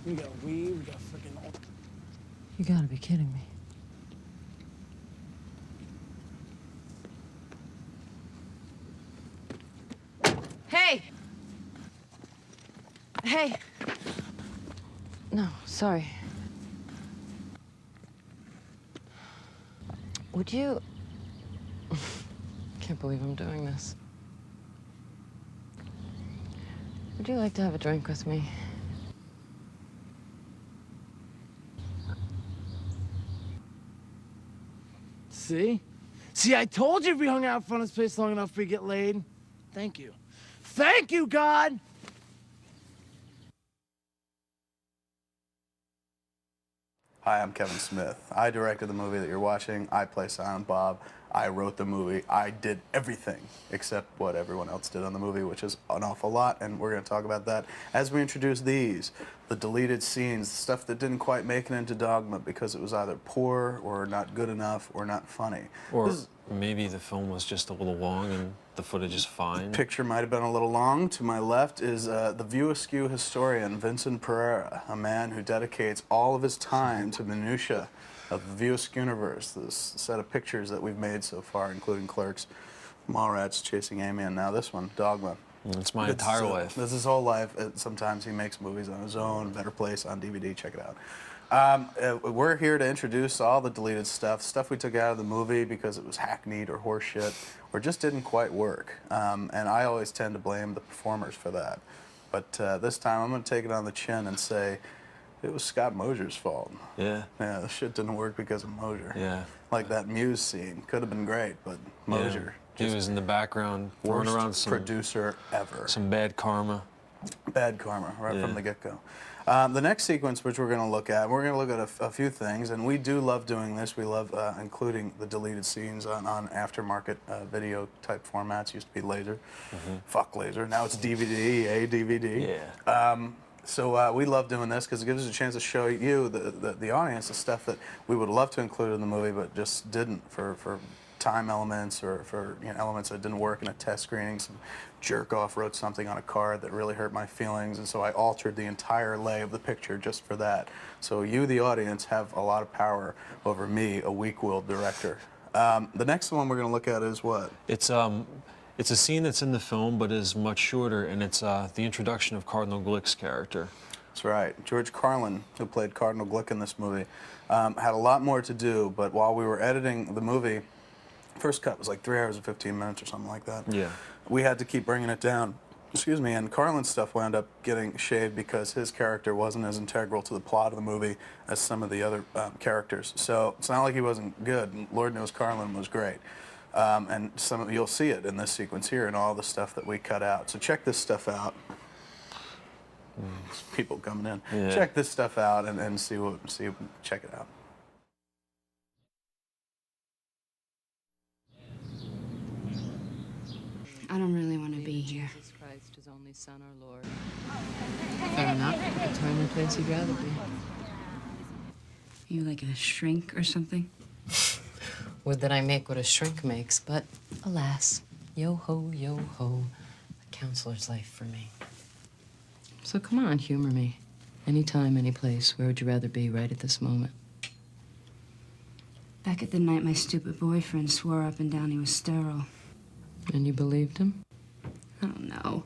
We got weed, we got freaking... You gotta be kidding me. Hey! Hey! No, sorry. Would you... Can't believe I'm doing this. Would you like to have a drink with me? See? See, I told you if we hung out in front of this place long enough, we'd get laid. Thank you. Thank you, God! Hi, I'm Kevin Smith. I directed the movie that you're watching. I play Silent Bob. I wrote the movie. I did everything except what everyone else did on the movie, which is an awful lot, and we're going to talk about that as we introduce these, the deleted scenes, the stuff that didn't quite make it into Dogma because it was either poor or not good enough or not funny. Or maybe the film was just a little long and the footage is fine. Picture might have been a little long. To my left is the View Askew historian, Vincent Pereira, a man who dedicates all of his time to minutiae of the View Askew universe, this set of pictures that we've made so far, including Clerks, Mallrats, Chasing Amy, and now this one, Dogma. It's my entire life. This is his whole life. Sometimes he makes movies on his own, Better Place on DVD, check it out. We're here to introduce all the deleted stuff we took out of the movie because it was hackneyed or horseshit or just didn't quite work. And I always tend to blame the performers for that. But this time I'm going to take it on the chin and say it was Scott Mosier's fault. Yeah. Yeah, the shit didn't work because of Mosier. Yeah. Like that Mewes scene. Could have been great, but Mosier. Yeah. He was in the background throwing Worst around some producer ever. some bad karma. Bad karma, right from the get-go. The next sequence, which we're going to look at a few things, and we do love doing this. We love including the deleted scenes on aftermarket video type formats. Used to be laser, fuck laser. Now it's DVD, DVD. Yeah. So we love doing this because it gives us a chance to show you, the audience, the stuff that we would love to include in the movie, but just didn't for time elements or for elements that didn't work in a test screening. Some jerk off wrote something on a card that really hurt my feelings, and so I altered the entire lay of the picture just for that. So you, the audience, have a lot of power over me, a weak-willed director. The next one we're going to look at is what? It's a scene that's in the film but is much shorter, and it's the introduction of Cardinal Glick's character. That's right. George Carlin, who played Cardinal Glick in this movie, had a lot more to do, but while we were editing the movie, first cut was like 3 hours and 15 minutes or something like that. Yeah. We had to keep bringing it down. Excuse me, and Carlin's stuff wound up getting shaved because his character wasn't as integral to the plot of the movie as some of the other characters. So it's not like he wasn't good. Lord knows Carlin was great. And you'll see it in this sequence here and all the stuff that we cut out. So check this stuff out. People coming in. Yeah. Check this stuff out and check it out. I don't really want to be here. Jesus Christ, his only Son, our Lord. Fair enough. A time and place you'd rather be. You like a shrink or something? Would that I make what a shrink makes, but alas, yo-ho, yo-ho, a counselor's life for me. So come on, humor me. Anytime, any place, where would you rather be right at this moment? Back at the night, my stupid boyfriend swore up and down he was sterile. And you believed him? I don't know.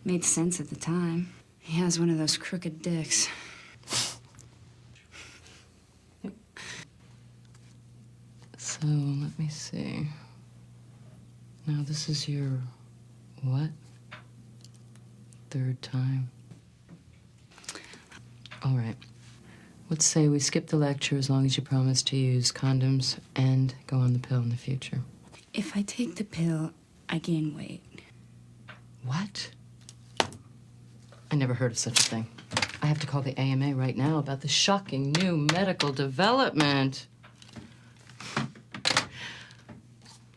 Made sense at the time. He has one of those crooked dicks. So, let me see. Now, this is your, what? Third time? All right. Let's say we skip the lecture as long as you promise to use condoms and go on the pill in the future. If I take the pill, I gain weight. What? I never heard of such a thing. I have to call the AMA right now about the shocking new medical development.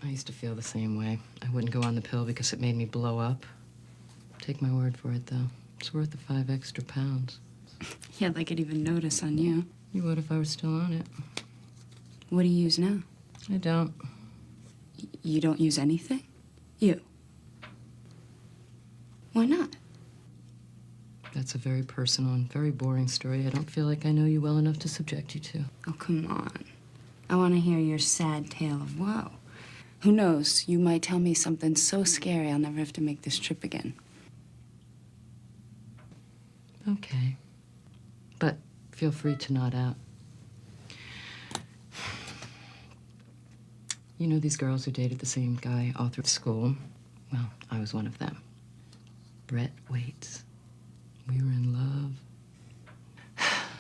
I used to feel the same way. I wouldn't go on the pill because it made me blow up. Take my word for it, though. It's worth the 5 extra pounds. Yeah, I could even notice on you. You would if I were still on it. What do you use now? I don't. You don't use anything? You? Why not? That's a very personal and very boring story I don't feel like I know you well enough to subject you to. Oh, come on. I want to hear your sad tale of woe. Who knows, you might tell me something so scary I'll never have to make this trip again. Okay. But feel free to nod out. You know these girls who dated the same guy all through school? Well, I was one of them. Brett Waits. We were in love.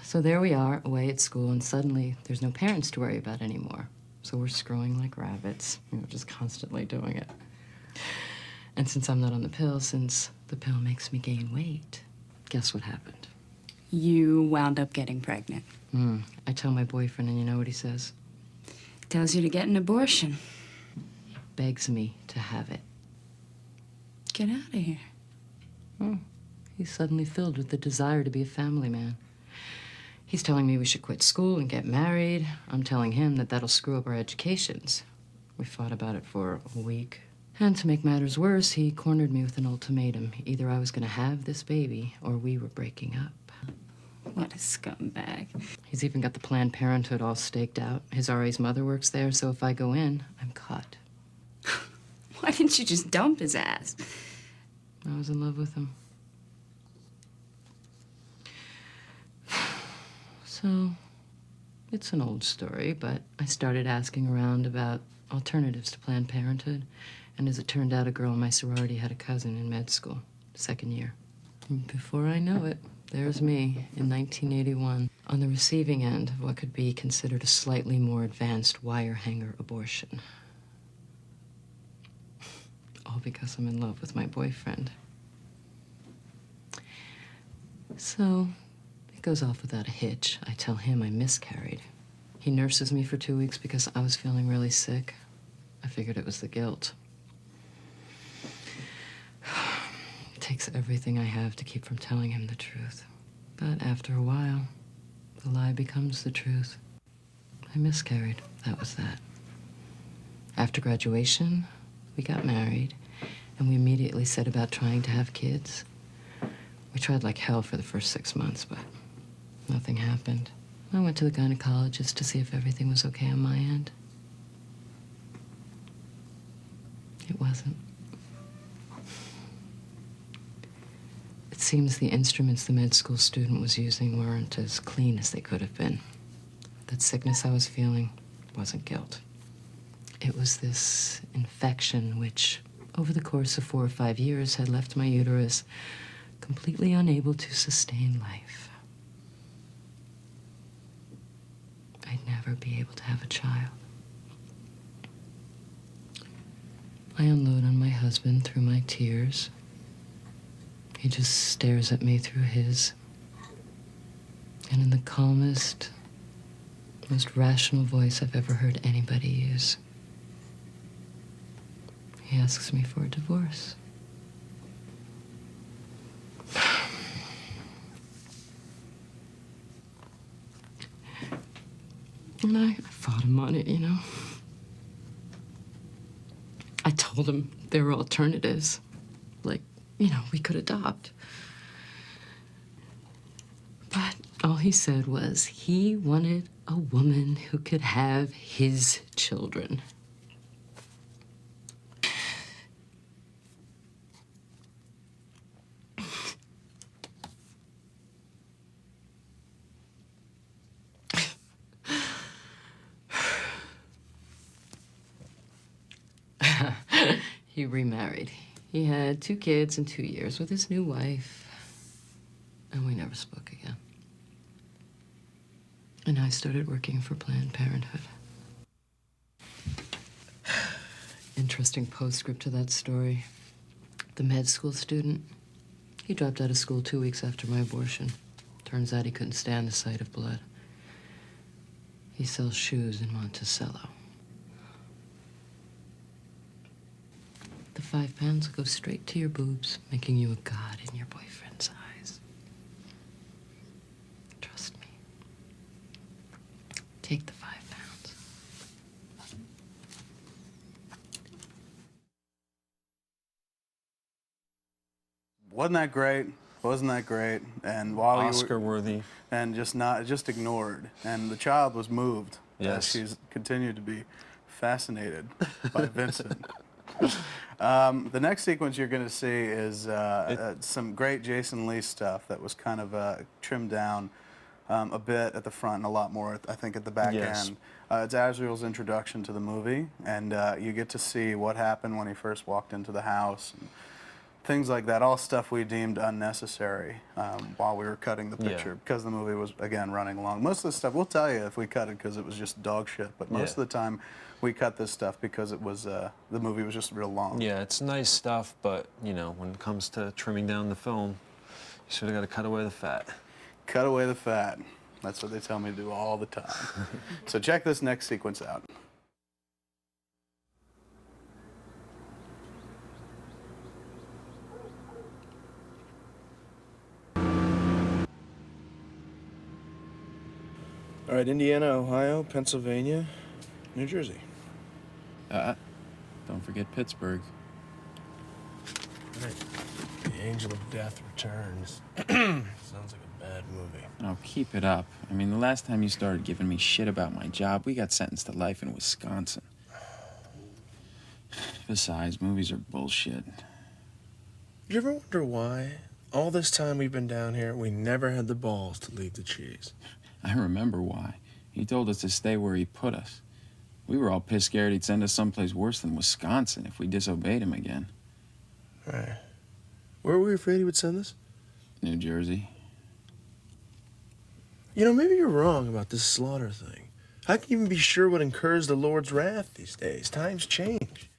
So there we are, away at school, and suddenly there's no parents to worry about anymore. So we're screwing like rabbits, just constantly doing it. And since I'm not on the pill, since the pill makes me gain weight, guess what happened? You wound up getting pregnant. I tell my boyfriend, and you know what he says? Tells you to get an abortion. Begs me to have it. Get out of here. He's suddenly filled with the desire to be a family man. He's telling me we should quit school and get married. I'm telling him that that'll screw up our educations. We fought about it for a week. And to make matters worse, he cornered me with an ultimatum. Either I was going to have this baby or we were breaking up. What a scumbag. He's even got the Planned Parenthood all staked out. His RA's mother works there, so if I go in, I'm caught. Why didn't you just dump his ass? I was in love with him. So, it's an old story, but I started asking around about alternatives to Planned Parenthood, and as it turned out, a girl in my sorority had a cousin in med school, second year. And before I know it, there's me in 1981 on the receiving end of what could be considered a slightly more advanced wire hanger abortion. All because I'm in love with my boyfriend. So, it goes off without a hitch. I tell him I miscarried. He nurses me for 2 weeks because I was feeling really sick. I figured it was the guilt. It takes everything I have to keep from telling him the truth. But after a while, the lie becomes the truth. I miscarried. That was that. After graduation, we got married, and we immediately set about trying to have kids. We tried like hell for the first 6 months, but nothing happened. I went to the gynecologist to see if everything was okay on my end. It wasn't. It seems the instruments the med school student was using weren't as clean as they could have been. That sickness I was feeling wasn't guilt. It was this infection which, over the course of 4 or 5 years, had left my uterus completely unable to sustain life. I'd never be able to have a child. I unload on my husband through my tears. He just stares at me through his. And in the calmest, most rational voice I've ever heard anybody use, he asks me for a divorce. And I fought him on it, I told him there were alternatives. Like, we could adopt. But all he said was he wanted a woman who could have his children. He remarried. He had 2 kids in 2 years with his new wife, and we never spoke again. And I started working for Planned Parenthood. Interesting postscript to that story. The med school student, he dropped out of school 2 weeks after my abortion. Turns out he couldn't stand the sight of blood. He sells shoes in Monticello. The 5 pounds will go straight to your boobs, making you a god in your boyfriend's eyes. Trust me. Take the 5 pounds. Wasn't that great? Wasn't that great? And while Oscar worthy. and just ignored. And the child was moved. Yes. She's continued to be fascinated by Vincent. The next sequence you're going to see is some great Jason Lee stuff that was kind of trimmed down a bit at the front and a lot more, I think, at the back Yes. end. It's Azrael's introduction to the movie, and you get to see what happened when he first walked into the house. And things like that, all stuff we deemed unnecessary while we were cutting the picture because the movie was, again, running long. Most of the stuff, we'll tell you if we cut it because it was just dog shit, but most of the time we cut this stuff because it was, the movie was just real long. Yeah, it's nice stuff, but, you know, when it comes to trimming down the film, you sort of got to cut away the fat. Cut away the fat. That's what they tell me to do all the time. So check this next sequence out. All right, Indiana, Ohio, Pennsylvania, New Jersey. Don't forget Pittsburgh. Right. The Angel of Death returns. Sounds like a bad movie. Oh, keep it up. I mean, the last time you started giving me shit about my job, we got sentenced to life in Wisconsin. Besides, movies are bullshit. You ever wonder why, all this time we've been down here, we never had the balls to leave the cheese? I remember why. He told us to stay where he put us. We were all pissed scared he'd send us someplace worse than Wisconsin if we disobeyed him again. Right. Where were we afraid he would send us? New Jersey. You know, maybe you're wrong about this slaughter thing. How can you even be sure what incurs the Lord's wrath these days? Times change.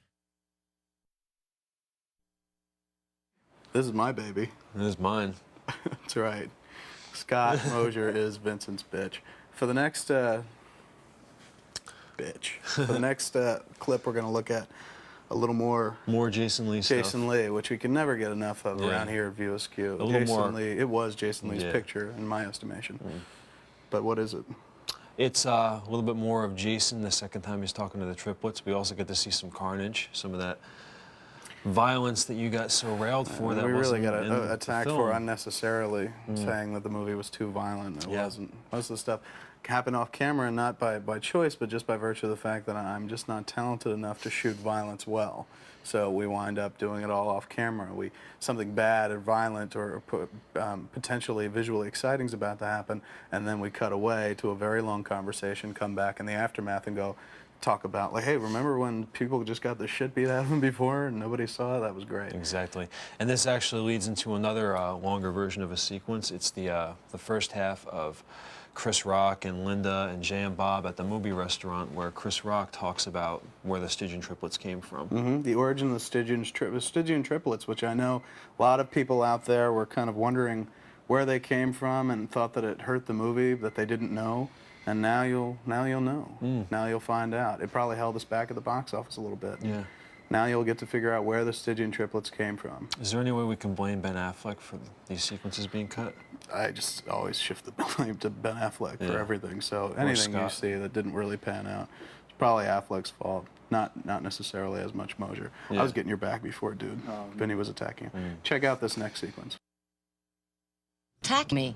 This is my baby. This is mine. That's right. Scott Mosier is Vincent's bitch. For the next clip, we're going to look at a little more Jason Lee stuff. Jason Lee, which we can never get enough of around here at View Askew. A little more. Lee, it was Jason Lee's picture, in my estimation. But what is it? It's a little bit more of Jason the second time he's talking to the triplets. We also get to see some carnage, some of that violence that you got so railed for. That we really got in the attacked film. for unnecessarily saying that the movie was too violent. It wasn't. Most of the stuff happened off camera, and not by choice, but just by virtue of the fact that I'm just not talented enough to shoot violence well. So we wind up doing it all off camera. Something bad or violent or potentially visually exciting is about to happen, and then we cut away to a very long conversation, come back in the aftermath and talk about, like, hey, remember when people just got the shit beat out of them before and nobody saw it? That was great. Exactly. And this actually leads into another longer version of a sequence. It's the first half of Chris Rock and Linda and Jay and Bob at the movie restaurant, where Chris Rock talks about where the Stygian triplets came from. The origin of the Stygian triplets, which I know a lot of people out there were kind of wondering where they came from and thought that it hurt the movie, that they didn't know. And now you'll know. Now you'll find out. It probably held us back at the box office a little bit. Yeah. Now you'll get to figure out where the Stygian triplets came from. Is there any way we can blame Ben Affleck for these sequences being cut? I just always shift the blame to Ben Affleck for everything. So anything you see that didn't really pan out, it's probably Affleck's fault. Not necessarily as much Mosier. I was getting your back before, dude. Benny was attacking you. Check out this next sequence. Attack me.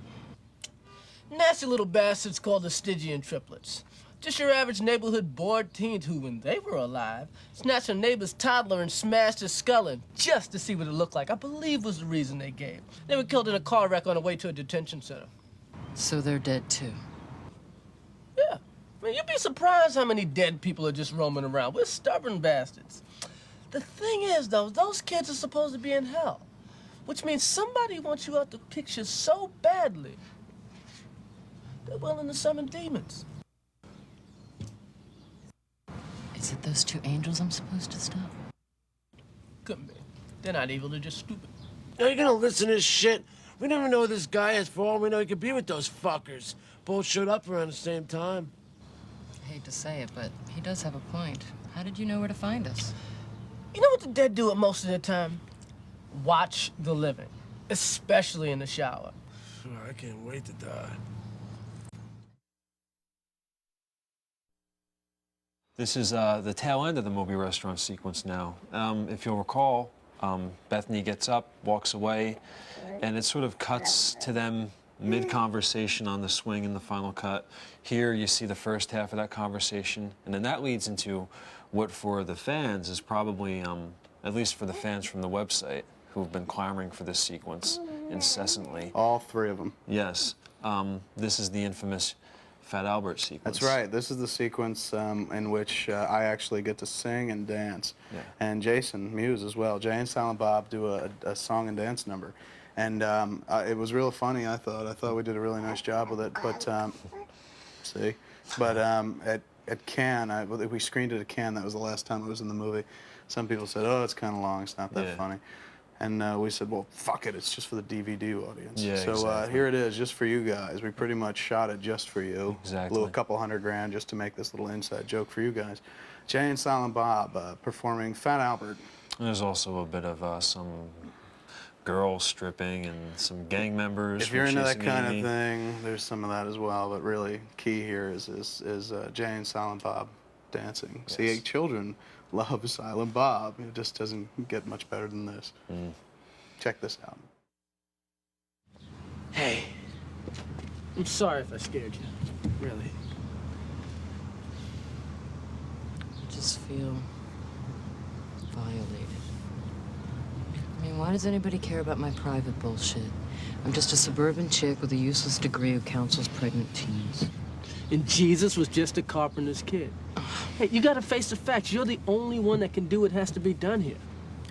Nasty little bastards called the Stygian triplets. Just your average neighborhood bored teens who, when they were alive, snatched a neighbor's toddler and smashed his skull in just to see what it looked like. I believe was the reason they gave. They were killed in a car wreck on the way to a detention center. So they're dead too. Yeah. I mean, you'd be surprised how many dead people are just roaming around. We're stubborn bastards. The thing is, though, those kids are supposed to be in hell, which means somebody wants you out the picture so badly, they're willing to summon demons. Is it those two angels I'm supposed to stop? Couldn't be. They're not evil, they're just stupid. Are you gonna listen to this shit? We never know who this guy is. For all we know, he could be with those fuckers. Both showed up around the same time. I hate to say it, but he does have a point. How did you know where to find us? You know what the dead do at most of their time? Watch the living, especially in the shower. I can't wait to die. This is the tail end of the movie restaurant sequence now. If you'll recall, Bethany gets up, walks away, and it sort of cuts to them mid-conversation on the swing in the final cut. Here you see the first half of that conversation, and then that leads into what for the fans is probably, at least for the fans from the website, who've been clamoring for this sequence incessantly. All three of them. Yes. This is the infamous Fat Albert sequence. That's right. This is the sequence in which I actually get to sing and dance. Yeah. And Jason Mewes as well. Jay and Silent Bob do a song and dance number. And it was real funny, I thought. I thought we did a really nice job with it. But, see? But at Cannes, we screened it at Cannes. That was the last time it was in the movie. Some people said, oh, it's kind of long. It's not that funny. And we said, well, fuck it. It's just for the DVD audience. Yeah, so exactly. here it is, just for you guys. We pretty much shot it just for you. Exactly. A couple $100,000 just to make this little inside joke for you guys. Jay and Silent Bob performing Fat Albert. There's also a bit of some girl stripping and some gang members. If you're into that chasing kind Amy. of thing, there's some of that as well. But really, key here is Jay and Silent Bob dancing. Yes. See, children love Silent Bob. It just doesn't get much better than this. Check this out. Hey, I'm sorry if I scared you. Really. I just feel violated. I mean, why does anybody care about my private bullshit? I'm just a suburban chick with a useless degree who counsels pregnant teens. And Jesus was just a carpenter's kid. Hey, you gotta face the facts. You're the only one that can do what has to be done here.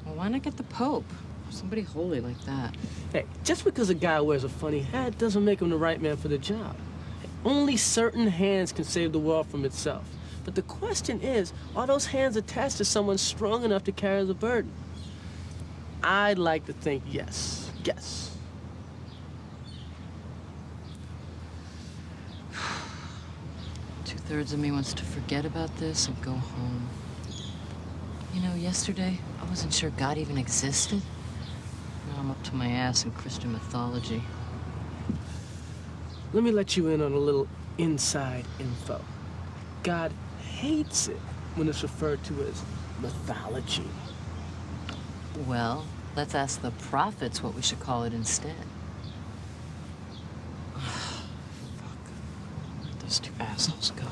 Well, why not get the Pope? Somebody holy like that. Hey, just because a guy wears a funny hat doesn't make him the right man for the job. Only certain hands can save the world from itself. But the question is, are those hands attached to someone strong enough to carry the burden? I'd like to think yes. Yes. Two-thirds of me wants to forget about this and go home. You know, yesterday, I wasn't sure God even existed. Now I'm up to my ass in Christian mythology. Let me let you in on a little inside info. God hates it when it's referred to as mythology. Well, let's ask the prophets what we should call it instead. Fuck. Where'd those two assholes go?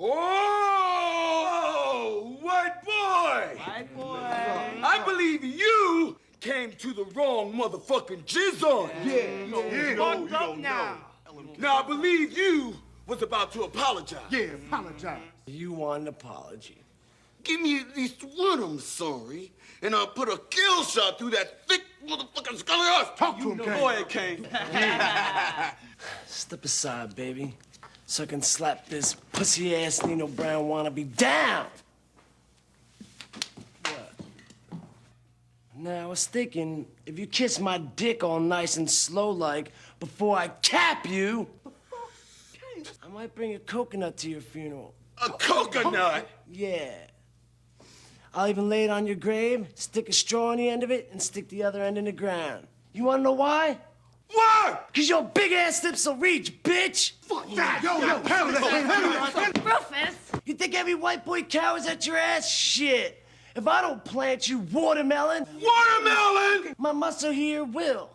Oh, white boy! White boy! I believe you came to the wrong motherfucking jizz. Fucked up now. Now I believe you was about to apologize. Yeah, apologize. You want an apology. Give me at least one I'm sorry, and I'll put a kill shot through that thick motherfucking skull of yours. Talk to him, Go ahead, Kane. Step aside, baby, so I can slap this pussy-ass Nino Brown wannabe down. What? Now, I was thinking, if you kiss my dick all nice and slow like before I cap you, I might bring a coconut to your funeral. A coconut? Yeah. I'll even lay it on your grave, stick a straw on the end of it, and stick the other end in the ground. You wanna know why? Why? Cause your big ass lips will reach, bitch! Fuck that! Yo, handle that! Rufus! You think every white boy cowers at your ass? Shit! If I don't plant you, watermelon... Watermelon! My muscle here will.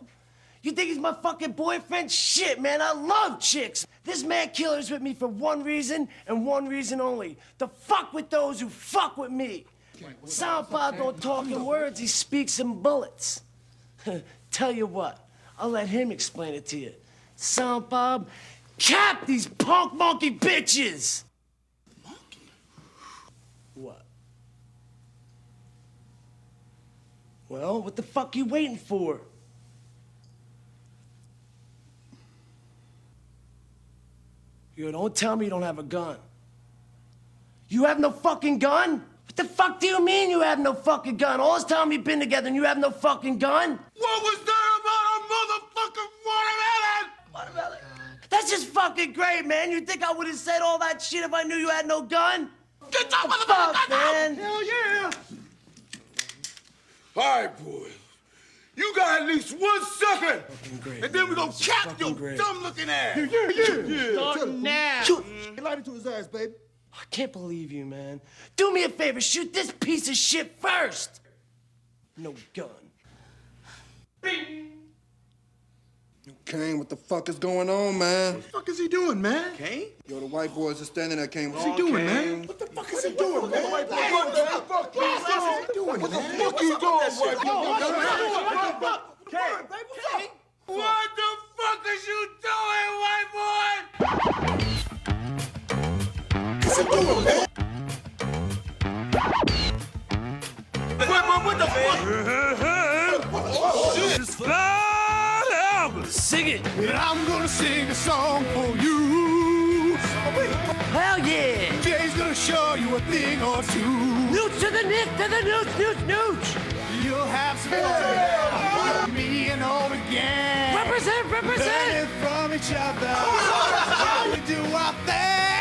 You think he's my fucking boyfriend? Shit, man, I love chicks. This man killer's with me for one reason and one reason only. To fuck with those who fuck with me. Soundbob don't talk in words, he speaks in bullets. Tell you what, I'll let him explain it to you. Soundbob, cap these punk monkey bitches! Monkey? What? Well, what the fuck you waiting for? Yo, don't tell me you don't have a gun. You have no fucking gun? What the fuck do you mean you have no fucking gun? All this time we've been together and you have no fucking gun? What was there about a motherfucking watermelon? Watermelon? That's just fucking great, man. You think I would have said all that shit if I knew you had no gun? Get that Fuck, motherfucker man. Hell yeah! All right, boy. You got at least 1 second. Great, And then we gonna cap fucking your great. dumb-looking ass. Start now. Shoot. Light it to his ass, baby. I can't believe you, man. Do me a favor, shoot this piece of shit first. No gun. Kane, what the fuck is going on, man? What the fuck is he doing, man? Kane? Yo, the white boys are standing there, Kane. What's he doing, man? What the What is he doing, man? What the fuck is he doing, man? What you doing, white boy? Okay. What the fuck is you doing, white boy? What's he doing, man? White boy, what the fuck? Sing it. And I'm gonna sing a song for you. Hell yeah. Jay's gonna show you a thing or two. Nooch to the nick, to the nooch. You'll have some fun. Me and all the gang. Represent. Learning from each other. How we do out there.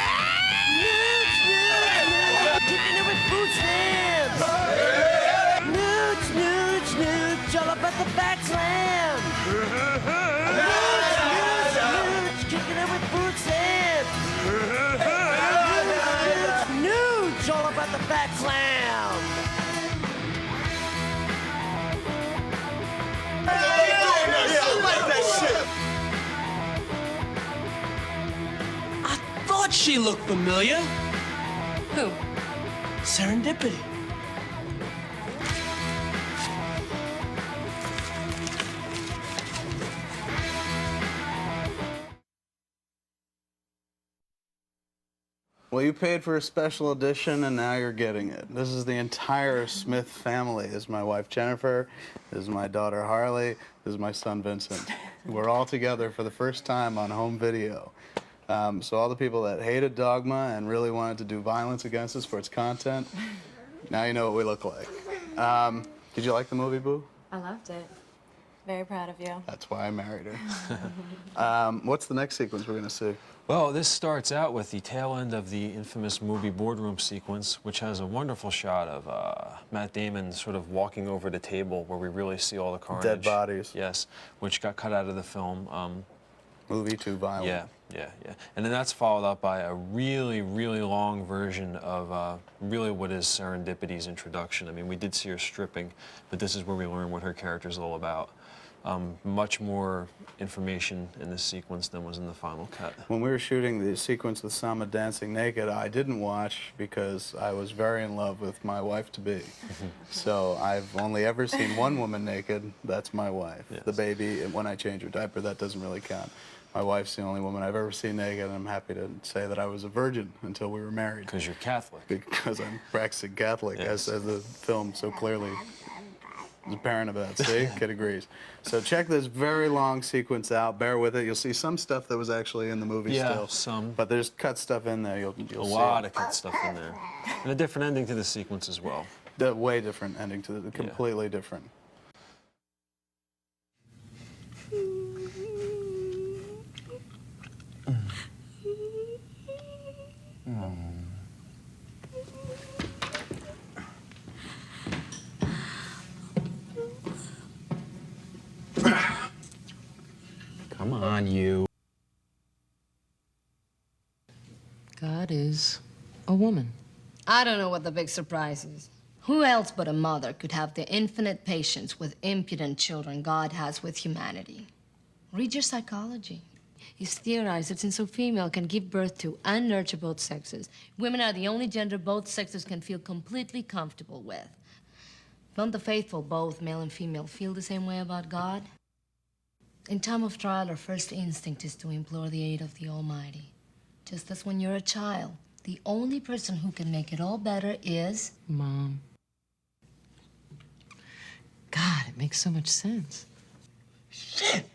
Kicking it with food stamps. Nooch, all up at the back slam. Nooch, kicking it with food stamps. Nooch, all up at the back slam. I thought she looked familiar. Who? Serendipity. Well, you paid for a special edition, and now you're getting it. This is the entire Smith family. This is my wife, Jennifer. This is my daughter, Harley. This is my son, Vincent. We're all together for the first time on home video. So all the people that hated Dogma and really wanted to do violence against us for its content, now you know what we look like. Did you like the movie, Boo? I loved it. Very proud of you. That's why I married her. What's the next sequence we're going to see? Well, this starts out with the tail end of the infamous movie boardroom sequence, which has a wonderful shot of Matt Damon sort of walking over the table where we really see all the carnage. Dead bodies. Yes, which got cut out of the film. Movie too violent. Yeah. And then that's followed up by a really, really long version of really what is Serendipity's introduction. I mean, we did see her stripping, but this is where we learn what her character's all about. much more information in this sequence than was in the final cut. When we were shooting the sequence with Sama dancing naked, I didn't watch because I was very in love with my wife-to-be. So I've only ever seen one woman naked. That's my wife. Yes. The baby, when I change her diaper, that doesn't really count. My wife's the only woman I've ever seen naked, and I'm happy to say that I was a virgin until we were married. Because you're Catholic. Because I'm practicing Catholic, Yes. as the film so clearly is apparent about. See? Kid agrees. So check this very long sequence out. Bear with it. You'll see some stuff that was actually in the movie still. Some. But there's cut stuff in there. You'll A see lot it. of cut stuff in there. And a different ending to the sequence as well. The way different ending to the completely different. Come on, you. God is a woman. I don't know what the big surprise is. Who else but a mother could have the infinite patience with impudent children God has with humanity? Read your psychology. He's theorized that since a female can give birth to and nurture both sexes, women are the only gender both sexes can feel completely comfortable with. Don't the faithful, both male and female, feel the same way about God? In time of trial, our first instinct is to implore the aid of the Almighty. Just as when you're a child, the only person who can make it all better is... Mom. God, it makes so much sense. Shit!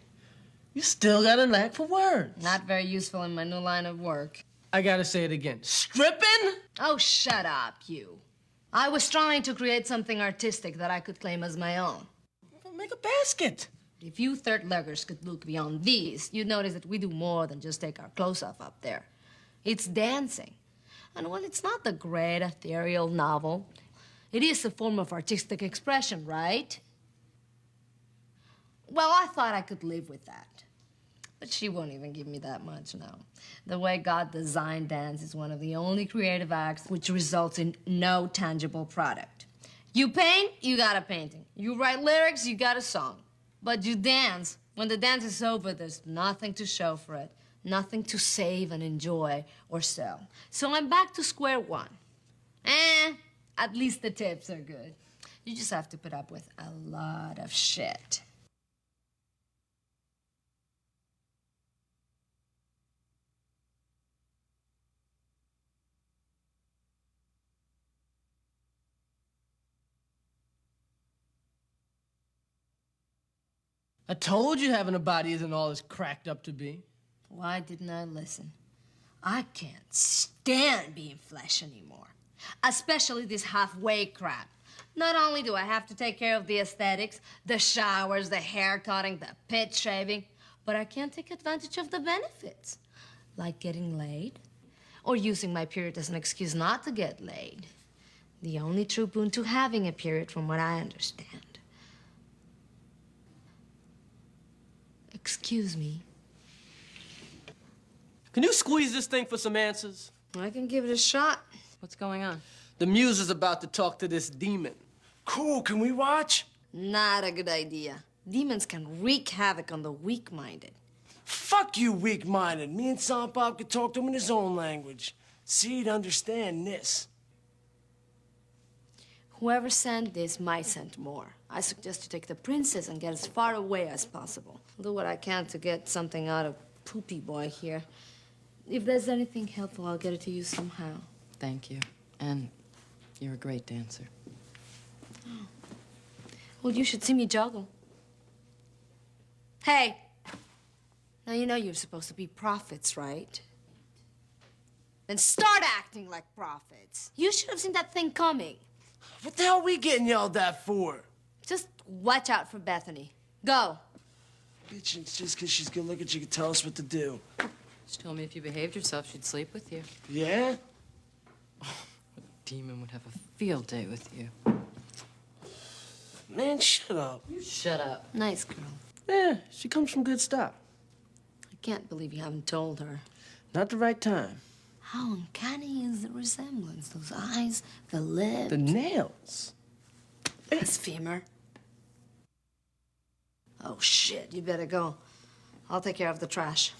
You still got a knack for words. Not very useful in my new line of work. I gotta say it again. Stripping? Oh, shut up, you. I was trying to create something artistic that I could claim as my own. Make a basket. If you third-leggers could look beyond these, you'd notice that we do more than just take our clothes off up there. It's dancing. And well, it's not the great ethereal novel. It is a form of artistic expression, right? Well, I thought I could live with that. But she won't even give me that much now. The way God designed dance is one of the only creative acts which results in no tangible product. You paint, you got a painting. You write lyrics, you got a song. But you dance. When the dance is over, there's nothing to show for it. Nothing to save and enjoy or sell. So I'm back to square one. At least the tips are good. You just have to put up with a lot of shit. I told you having a body isn't all it's cracked up to be. Why didn't I listen? I can't stand being flesh anymore. Especially this halfway crap. Not only do I have to take care of the aesthetics, the showers, the hair cutting, the pit shaving, but I can't take advantage of the benefits. Like getting laid, or using my period as an excuse not to get laid. The only true boon to having a period, from what I understand. Excuse me. Can you squeeze this thing for some answers? I can give it a shot. What's going on? The Mewes is about to talk to this demon. Cool, can we watch? Not a good idea. Demons can wreak havoc on the weak-minded. Fuck you, weak-minded. Me and Son Pop could talk to him in his own language. See, he'd understand this. Whoever sent this might send more. I suggest you take the princess and get as far away as possible. I'll do what I can to get something out of Poopy Boy here. If there's anything helpful, I'll get it to you somehow. Thank you. And you're a great dancer. Oh. Well, you should see me juggle. Hey! Now, you know you're supposed to be prophets, right? Then start acting like prophets. You should have seen that thing coming. What the hell are we getting yelled at for? Just watch out for Bethany. Go. Bitch, it's just because she's good looking, she can tell us what to do. She told me if you behaved yourself, she'd sleep with you. Yeah? A demon would have a field day with you. Man, shut up. You shut up. Nice girl. Yeah, she comes from good stock. I can't believe you haven't told her. Not the right time. How uncanny is the resemblance? Those eyes, the lips. The nails. Blasphemer. Oh, shit, you better go. I'll take care of the trash.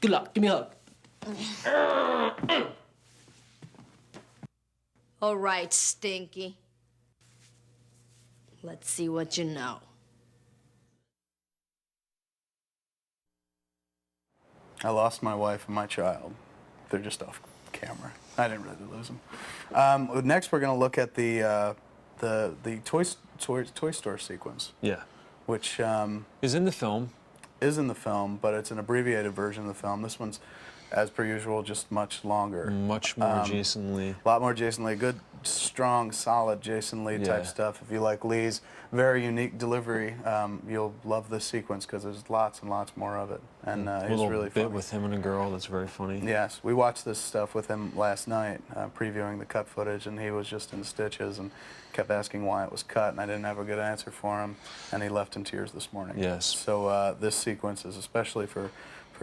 Good luck. Give me a hug. All right, Stinky. Let's see what you know. I lost my wife and my child. They're just off camera. I didn't really lose them. Next, we're going to look at the Toy Store sequence. Yeah. Which is in the film. Is in the film, but it's an abbreviated version of the film. This one's, as per usual, just much longer. Much more Jason Lee. A lot more Jason Lee. Good, strong, solid Jason Lee type stuff. If you like Lee's very unique delivery, you'll love this sequence because there's lots and lots more of it. And he's really funny. Bit with him and a girl that's very funny. Yes, we watched this stuff with him last night, previewing the cut footage, and he was just in stitches and kept asking why it was cut, and I didn't have a good answer for him, and he left in tears this morning. Yes. So this sequence is especially for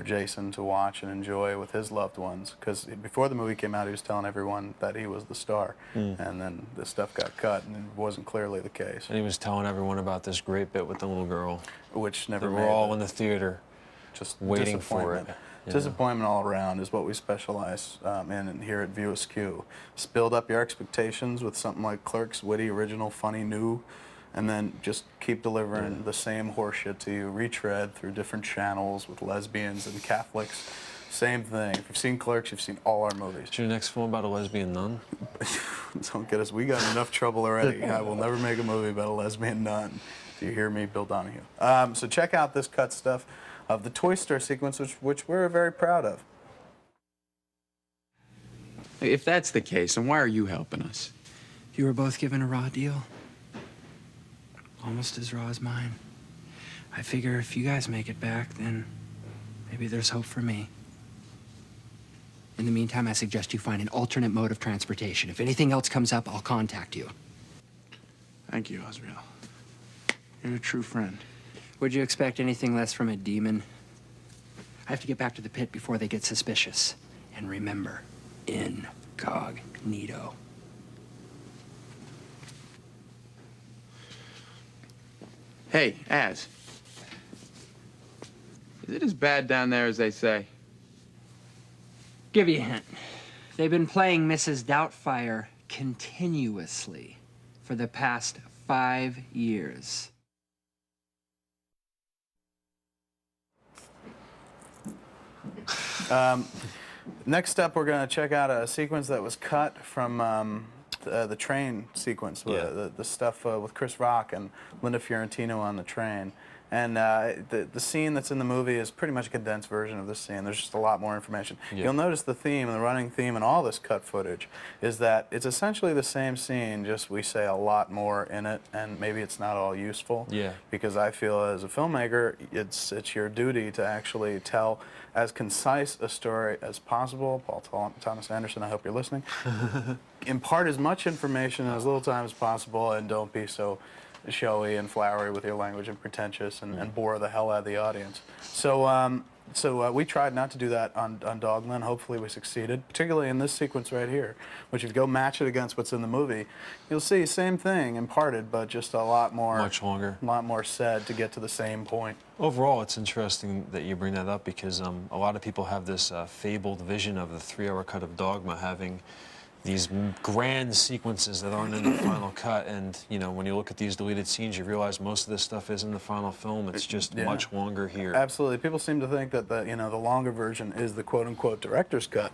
Jason to watch and enjoy with his loved ones, because before the movie came out, he was telling everyone that he was the star, and then this stuff got cut, and it wasn't clearly the case. And he was telling everyone about this great bit with the little girl. Which never they made were all it. in the theater, just waiting for it. Yeah. Disappointment all around is what we specialize in here at View Askew. Just build up your expectations with something like Clerks, witty, original, funny, new, and then just keep delivering the same horseshit to you, retread through different channels with lesbians and Catholics. Same thing. If you've seen Clerks, you've seen all our movies. Is your next film about a lesbian nun? Don't get us. We got enough trouble already. I will never make a movie about a lesbian nun. Do you hear me, Bill Donahue? So check out this cut stuff of the Toy Store sequence, which we're very proud of. If that's the case, then why are you helping us? You were both given a raw deal. Almost as raw as mine. I figure if you guys make it back, then maybe there's hope for me. In the meantime, I suggest you find an alternate mode of transportation. If anything else comes up, I'll contact you. Thank you, Osriel. You're a true friend. Would you expect anything less from a demon? I have to get back to the pit before they get suspicious. And remember, incognito. Hey, Az. Is it as bad down there as they say? Give you a hint. They've been playing Mrs. Doubtfire continuously for the past 5 years. Next up, we're going to check out a sequence that was cut from the train sequence, the stuff with Chris Rock and Linda Fiorentino on the train. And the scene that's in the movie is pretty much a condensed version of this scene. There's just a lot more information. You'll notice the theme, the running theme in all this cut footage is that it's essentially the same scene, just we say a lot more in it, and maybe it's not all useful. Yeah. Because I feel as a filmmaker, it's your duty to actually tell as concise a story as possible. Paul Thomas Anderson, I hope you're listening. Impart as much information in as little time as possible, and don't be so showy and flowery with your language and pretentious and bore the hell out of the audience. So we tried not to do that on Dogma, and hopefully we succeeded, particularly in this sequence right here, which if you go match it against what's in the movie, you'll see same thing imparted, but just a lot more, much longer, a lot more said to get to the same point. Overall, it's interesting that you bring that up because a lot of people have this fabled vision of the 3-hour cut of Dogma having these grand sequences that aren't in the final cut, and you know, when you look at these deleted scenes, you realize most of this stuff is in the final film. It's just much longer here. Absolutely. People seem to think that the longer version is the quote-unquote director's cut.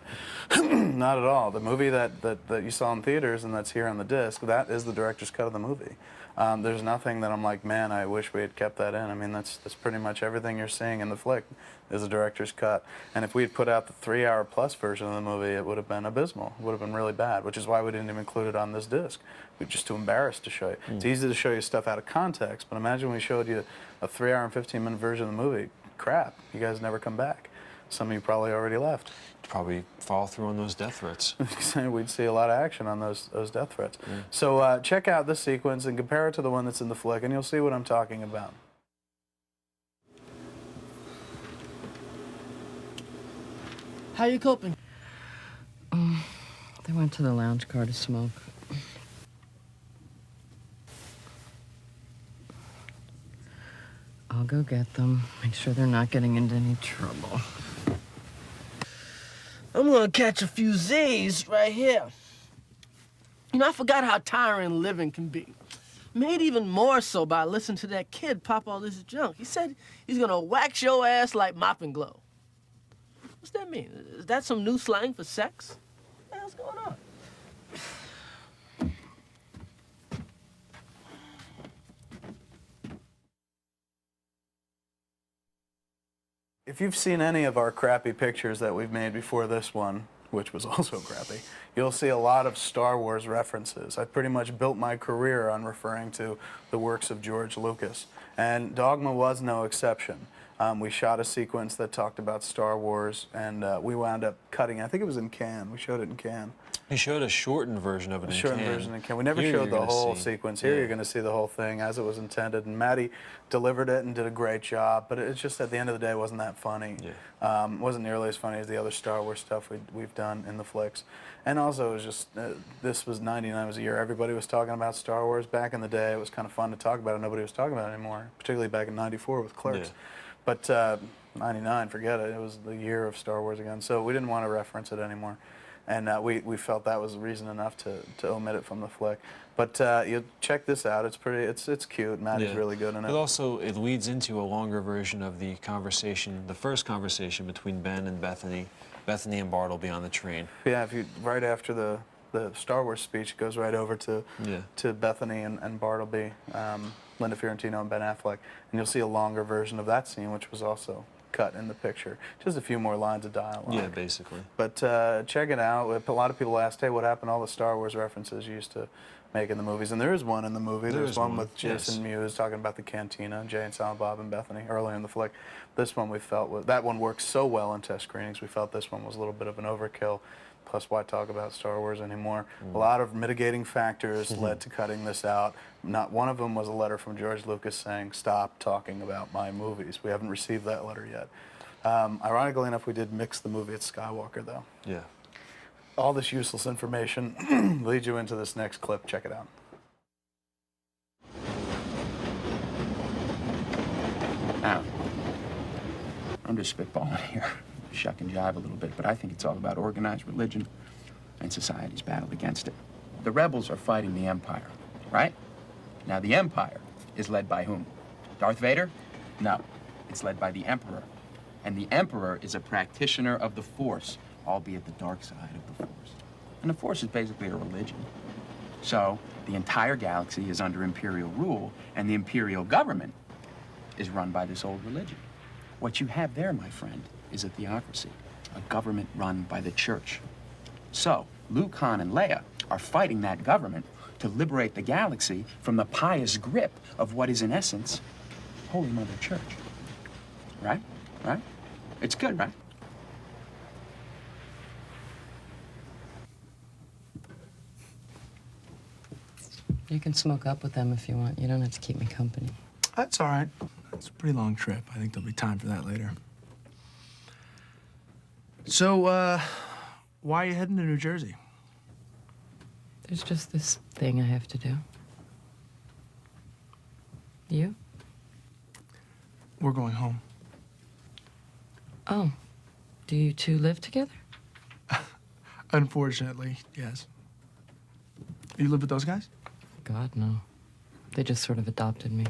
Not at all. The movie that you saw in theaters and that's here on the disc, that is the director's cut of the movie. There's nothing that I'm like, man, I wish we had kept that in. I mean, that's pretty much everything you're seeing in the flick is a director's cut. And if we had put out the 3-hour plus version of the movie, it would have been abysmal. It would have been really bad, which is why we didn't even include it on this disc. We're just too embarrassed to show you. It's easy to show you stuff out of context, but imagine we showed you a 3-hour and 15-minute version of the movie. Crap, you guys never come back. Some of you probably already left. Probably follow through on those death threats. We'd see a lot of action on those death threats. So check out this sequence and compare it to the one that's in the flick, and you'll see what I'm talking about. How you coping? They went to the lounge car to smoke. go get them. Make sure they're not getting into any trouble. I'm gonna catch a few Z's right here. You know, I forgot how tiring living can be. Made even more so by listening to that kid pop all this junk. He said he's gonna wax your ass like mop and glow. What's that mean? Is that some new slang for sex? What the hell's going on? If you've seen any of our crappy pictures that we've made before this one, which was also crappy, you'll see a lot of Star Wars references. I pretty much built my career on referring to the works of George Lucas, and Dogma was no exception. We shot a sequence that talked about Star Wars, and we wound up cutting, I think it was in Cannes. We showed it in Cannes. He showed a shortened version of it in Cannes. A shortened version in Cannes. We never showed the whole sequence. Here you're going to see the whole thing as it was intended, and Maddie delivered it and did a great job, but it's just at the end of the day, it wasn't that funny. It wasn't nearly as funny as the other Star Wars stuff we've done in the flicks. And also, it was just, this was 99 was a year everybody was talking about Star Wars. Back in the day, it was kind of fun to talk about it. Nobody was talking about it anymore, particularly back in 94 with Clerks. Yeah. But 99, forget it. It was the year of Star Wars again. So we didn't want to reference it anymore. And we felt that was reason enough to omit it from the flick. But you check this out. It's pretty. It's cute. Maddie's really good in it. But also, it leads into a longer version of the conversation, the first conversation between Ben and Bethany and Bartleby on the train. Yeah, if you right after the Star Wars speech, it goes right over to Bethany and Bartleby, Linda Fiorentino and Ben Affleck, and you'll see a longer version of that scene, which was also cut in the picture. Just a few more lines of dialogue. Yeah, basically. But check it out. A lot of people asked, hey, what happened to all the Star Wars references you used to make in the movies? And there is one in the movie. There's one with Jason Mewes talking about the cantina, Jay and Silent Bob and Bethany earlier in the flick. This one we felt, that one worked so well in test screenings, we felt this one was a little bit of an overkill. Plus, why talk about Star Wars anymore? A lot of mitigating factors led to cutting this out. Not one of them was a letter from George Lucas saying, stop talking about my movies. We haven't received that letter yet. Ironically enough, we did mix the movie at Skywalker, though. Yeah. All this useless information leads you into this next clip. Check it out. Now, I'm just spitballing here. Shuck and jive a little bit, but I think it's all about organized religion and society's battle against it. The rebels are fighting the Empire, right? Now, the Empire is led by whom? Darth Vader? No, it's led by the Emperor. And the Emperor is a practitioner of the Force, albeit the dark side of the Force. And the Force is basically a religion. So, the entire galaxy is under Imperial rule, and the Imperial government is run by this old religion. What you have there, my friend, is a theocracy, a government run by the church. So, Luke, Han, and Leia are fighting that government to liberate the galaxy from the pious grip of what is, in essence, Holy Mother Church. Right? Right? It's good, right? You can smoke up with them if you want. You don't have to keep me company. That's all right. It's a pretty long trip. I think there'll be time for that later. So, why are you heading to New Jersey? There's just this thing I have to do. You? We're going home. Oh. Do you two live together? Unfortunately, yes. You live with those guys? God, no. They just sort of adopted me.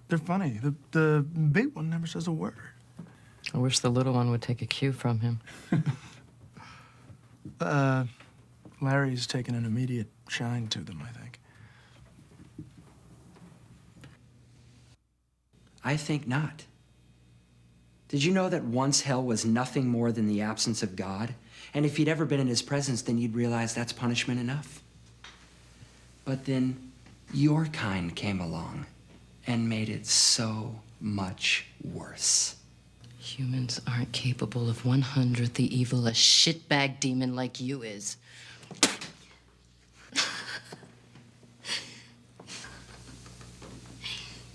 They're funny. The big one never says a word. I wish the little one would take a cue from him. Larry's taken an immediate shine to them, I think. I think not. Did you know that once hell was nothing more than the absence of God? And if you'd ever been in his presence, then you'd realize that's punishment enough. But then your kind came along and made it so much worse. Humans aren't capable of 1/100th the evil a shitbag demon like you is.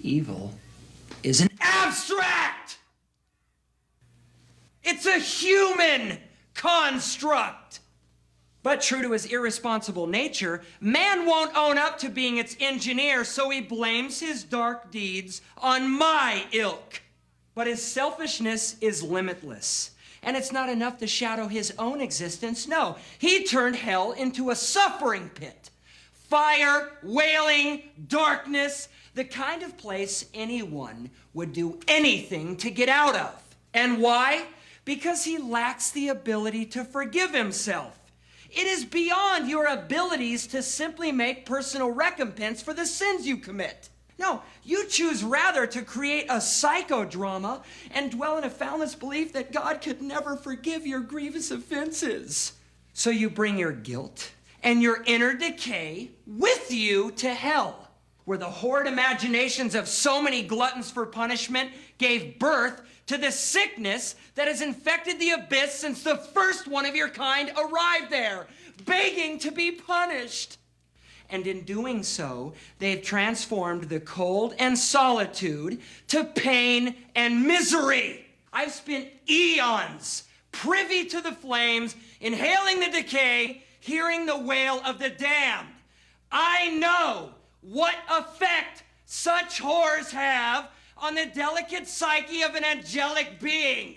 Evil is an abstract! It's a human construct! But true to his irresponsible nature, man won't own up to being its engineer, so he blames his dark deeds on my ilk. But his selfishness is limitless. And it's not enough to shadow his own existence. No, he turned hell into a suffering pit. Fire, wailing, darkness, the kind of place anyone would do anything to get out of. And why? Because he lacks the ability to forgive himself. It is beyond your abilities to simply make personal recompense for the sins you commit. No, you choose rather to create a psychodrama and dwell in a foundless belief that God could never forgive your grievous offenses. So you bring your guilt and your inner decay with you to hell, where the horrid imaginations of so many gluttons for punishment gave birth to the sickness that has infected the abyss since the first one of your kind arrived there, begging to be punished. And in doing so, they've transformed the cold and solitude to pain and misery. I've spent eons privy to the flames, inhaling the decay, hearing the wail of the damned. I know what effect such horrors have on the delicate psyche of an angelic being.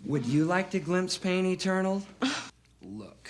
Would you like to glimpse pain eternal? Look.